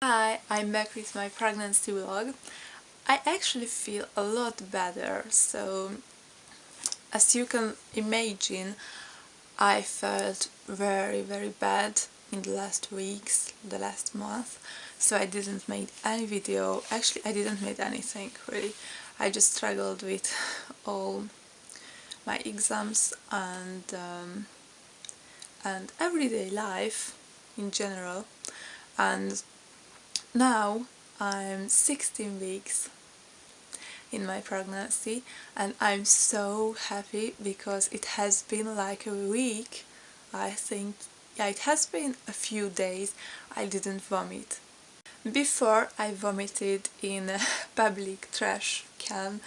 Hi, I'm back with my pregnancy vlog. I actually feel a lot better, so as you can imagine, I felt very bad in the last weeks, the last month, so I didn't make any video. Actually, I didn't make anything really. I just struggled with all my exams and everyday life in general, and now I'm 16 weeks in my pregnancy and I'm so happy because it has been like a week, I think. Yeah, it has been a few days I didn't vomit. Before I vomited in a public trash can,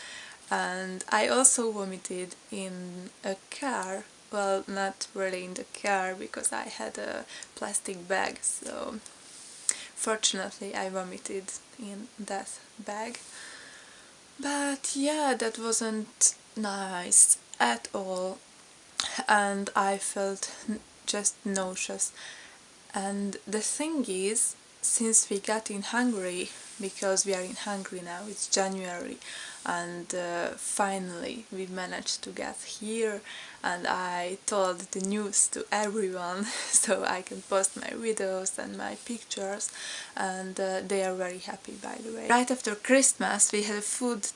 and I also vomited in a car. Well, not really in the car because I had a plastic bag, so fortunately I vomited in that bag. But yeah, that wasn't nice at all, and I felt just nauseous. And the thing is, since we got in Hungary, because we are in Hungary now, it's January, and finally we managed to get here, and I told the news to everyone so I can post my videos and my pictures, and they are very happy, by the way. Right after Christmas we had a food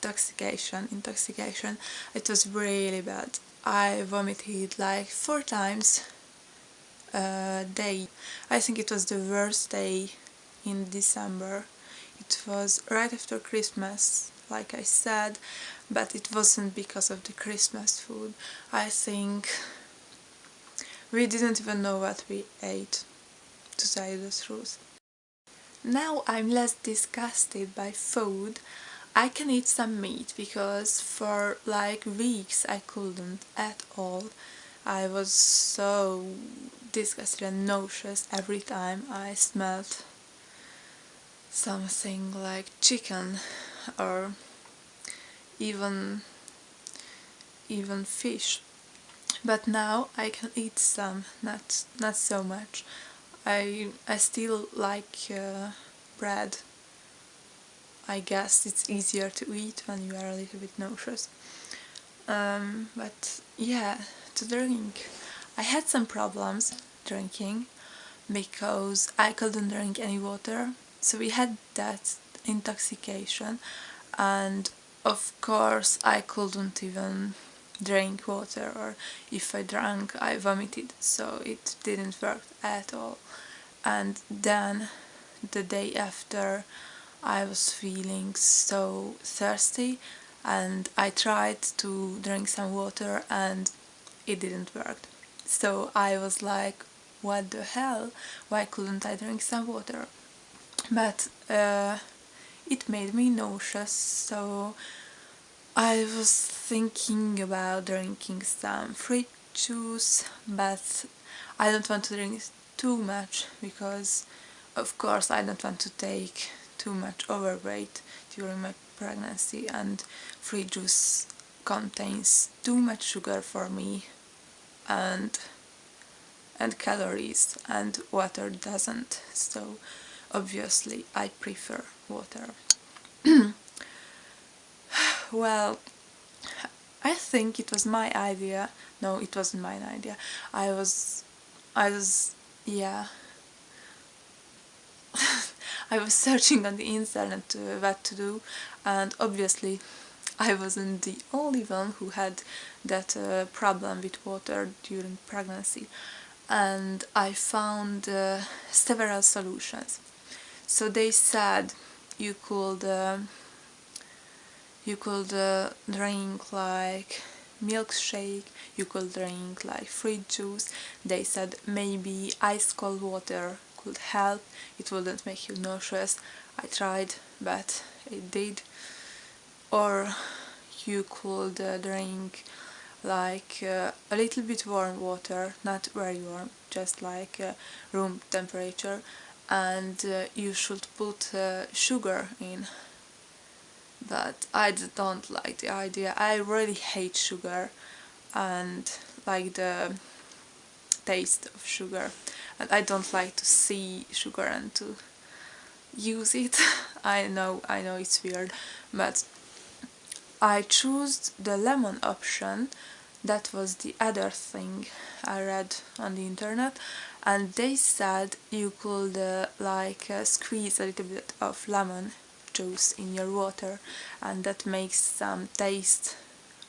intoxication. It was really bad. I vomited like 4 times day. I think it was the worst day in December. It was right after Christmas, like I said, but it wasn't because of the Christmas food. I think we didn't even know what we ate, to tell you the truth. Now I'm less disgusted by food. I can eat some meat because for like weeks I couldn't at all. I was so disgusted and nauseous every time I smelled something like chicken or even fish. But now I can eat some, not so much. I still like bread. I guess it's easier to eat when you are a little bit nauseous. But yeah, to drink. I had some problems drinking because I couldn't drink any water. So we had that intoxication, and of course I couldn't even drink water, or if I drank I vomited, so it didn't work at all. And then the day after I was feeling so thirsty and I tried to drink some water and it didn't work. So I was like, what the hell? Why couldn't I drink some water? But it made me nauseous, so I was thinking about drinking some fruit juice, but I don't want to drink too much because of course I don't want to take too much overweight during my pregnancy, and fruit juice contains too much sugar for me and calories, and water doesn't, so obviously I prefer water. Well, I think it was my idea. No, it wasn't my idea. I was, yeah. I was searching on the internet what to do, and obviously I wasn't the only one who had that problem with water during pregnancy, and I found several solutions. So they said you could drink like milkshake, you could drink like fruit juice. They said maybe ice cold water could help, it wouldn't make you nauseous. I tried, but it did. Or you could drink like a little bit warm water, not very warm, just like room temperature, and you should put sugar in. But I don't like the idea. I really hate sugar and like the taste of sugar, and I don't like to see sugar and to use it. I know it's weird, but I chose the lemon option. That was the other thing I read on the internet, and they said you could squeeze a little bit of lemon juice in your water, and that makes some taste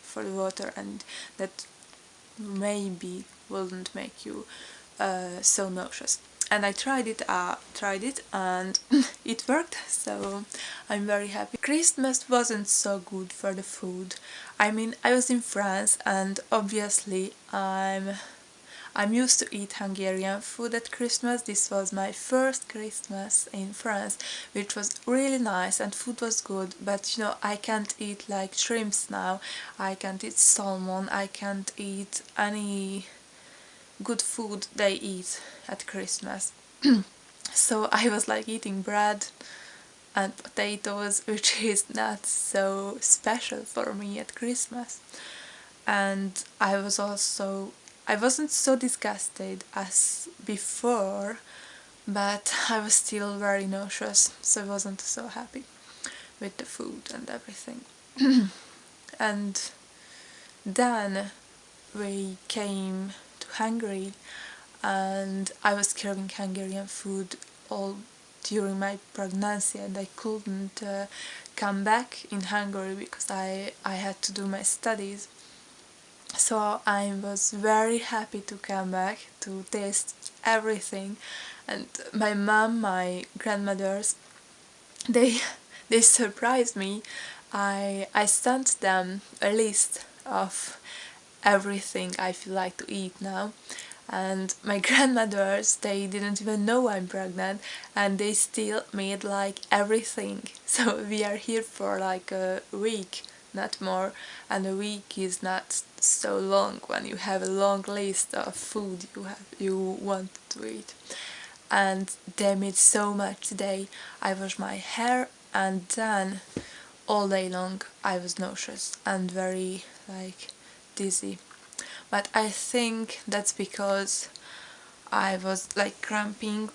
for the water, and that maybe wouldn't make you so nauseous. And I tried it, and it worked, so I'm very happy. Christmas wasn't so good for the food. I mean, I was in France, and obviously I'm used to eat Hungarian food at Christmas. This was my first Christmas in France, which was really nice, and food was good, but I can't eat like shrimps now, I can't eat salmon, I can't eat any good food they eat at Christmas. So I was like eating bread and potatoes, which is not so special for me at Christmas. And I wasn't so disgusted as before, but I was still very nauseous, so I wasn't so happy with the food and everything. And then we came to Hungary, and I was craving Hungarian food all during my pregnancy, and I couldn't come back in Hungary because I had to do my studies. So I was very happy to come back to taste everything, and my mom, my grandmothers, they they surprised me. I sent them a list of everything I feel like to eat now, and my grandmothers, they didn't even know I'm pregnant, and they still made like everything. So we are here for like a week, not more, and a week is not so long when you have a long list of food you want to eat. And they made so much today. I washed my hair, and then all day long I was nauseous and very like dizzy. But I think that's because I was like cramping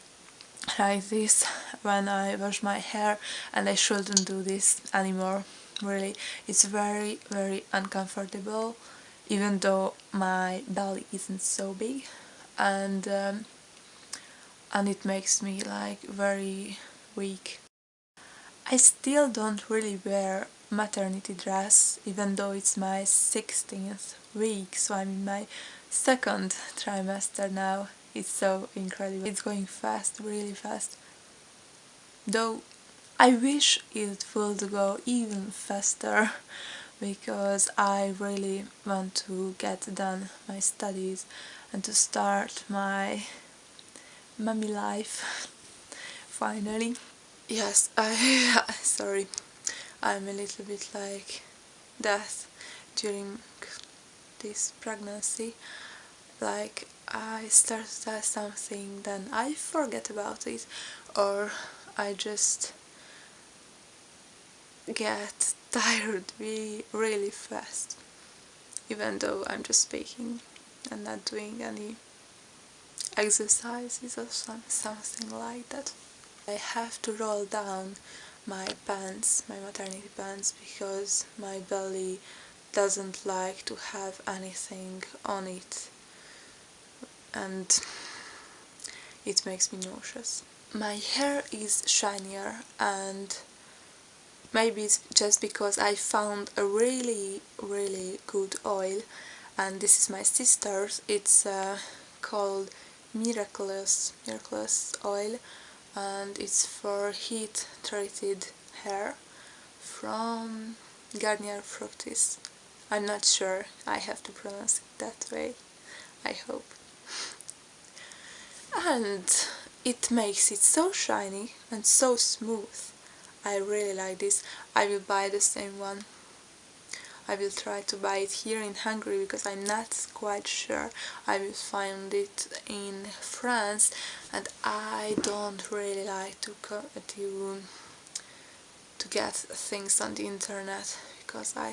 like this when I wash my hair, and I shouldn't do this anymore. Really, it's very, very uncomfortable, even though my belly isn't so big, and it makes me like very weak. I still don't really wear maternity dress, even though it's my 16th week, so I'm in my second trimester now. It's so incredible. It's going fast, really fast. Though I wish it would go even faster, because I really want to get done my studies and to start my mummy life finally. Yes, I sorry, I'm a little bit like that during this pregnancy. Like I start something, then I forget about it, or I just get tired really fast, even though I'm just speaking and not doing any exercises or something like that. I have to roll down my pants, my maternity pants, because my belly doesn't like to have anything on it, and it makes me nauseous. My hair is shinier, and maybe it's just because I found a really, really good oil, and this is my sister's. It's called Miraculous oil, and it's for heat treated hair from Garnier Fructis. I'm not sure, I have to pronounce it that way, I hope. And it makes it so shiny and so smooth. I really like this. I will buy the same one. I will try to buy it here in Hungary, because I'm not quite sure I will find it in France, and I don't really like to get things on the internet, because I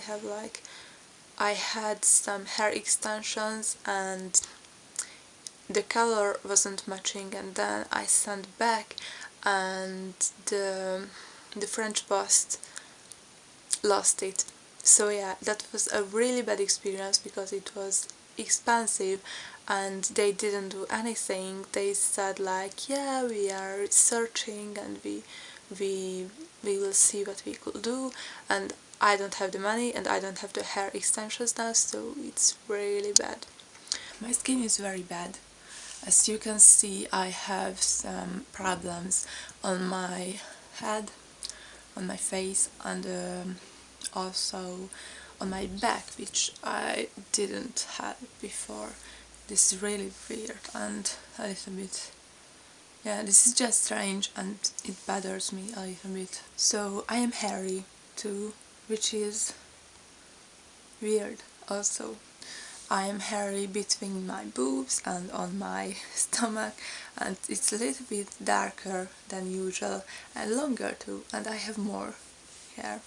had some hair extensions and the color wasn't matching, and then I sent back, and the French post lost it. So yeah, that was a really bad experience because it was expensive and they didn't do anything. They said like, yeah, we are searching and we we will see what we could do, and I don't have the money and I don't have the hair extensions now, so it's really bad. My skin is very bad. As you can see, I have some problems on my head, on my face, and also on my back, which I didn't have before. This is really weird and a little bit, yeah, this is just strange and it bothers me a little bit. So I am hairy too, which is weird also. I am hairy between my boobs and on my stomach, and it's a little bit darker than usual and longer too, and I have more hair.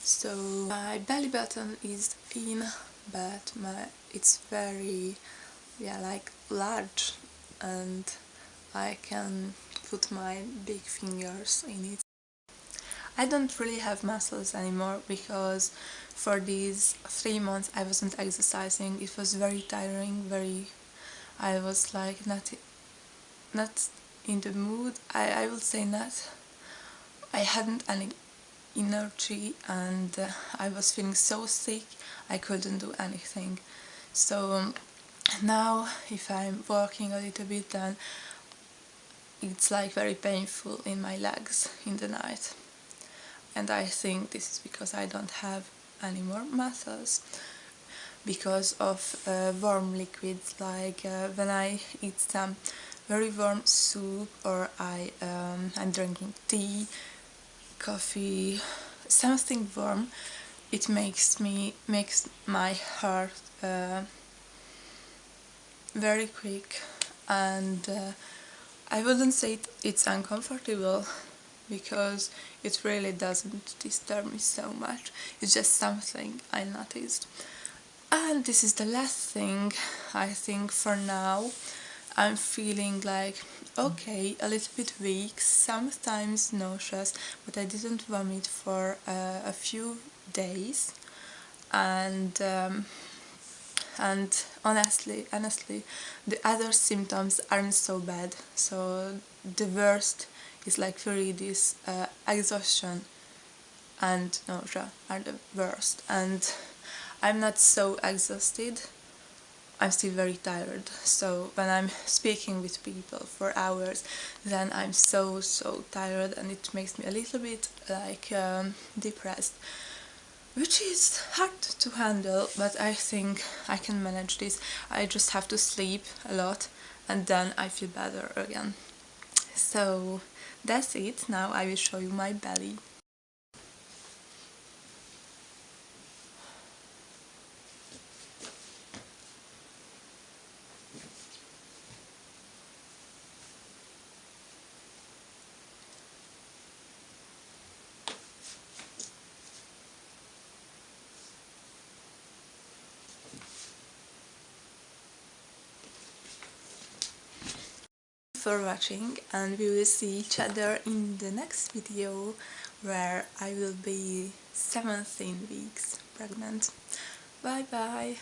So my belly button is in, but it's very, yeah, like large, and I can put my big fingers in it. I don't really have muscles anymore because for these 3 months I wasn't exercising. It was very tiring, I was like not in the mood. I would say not. I hadn't any energy, and I was feeling so sick I couldn't do anything. So now if I'm walking a little bit, then it's like very painful in my legs in the night. And I think this is because I don't have any more muscles, because of warm liquids, like when I eat some very warm soup, or I'm drinking tea, coffee, something warm, it makes my heart very quick, and I wouldn't say it's uncomfortable, because it really doesn't disturb me so much. It's just something I noticed. And this is the last thing. I think for now I'm feeling like okay, a little bit weak, sometimes nauseous, but I didn't vomit for a few days, and honestly, the other symptoms aren't so bad. So the worst is like really this exhaustion and nausea are the worst, and I'm not so exhausted. I'm still very tired. So when I'm speaking with people for hours, then I'm so tired, and it makes me a little bit like depressed, which is hard to handle, but I think I can manage this. I just have to sleep a lot, and then I feel better again. So that's it. Now I will show you my belly. For watching, and we will see each other in the next video, where I will be 17 weeks pregnant. Bye bye.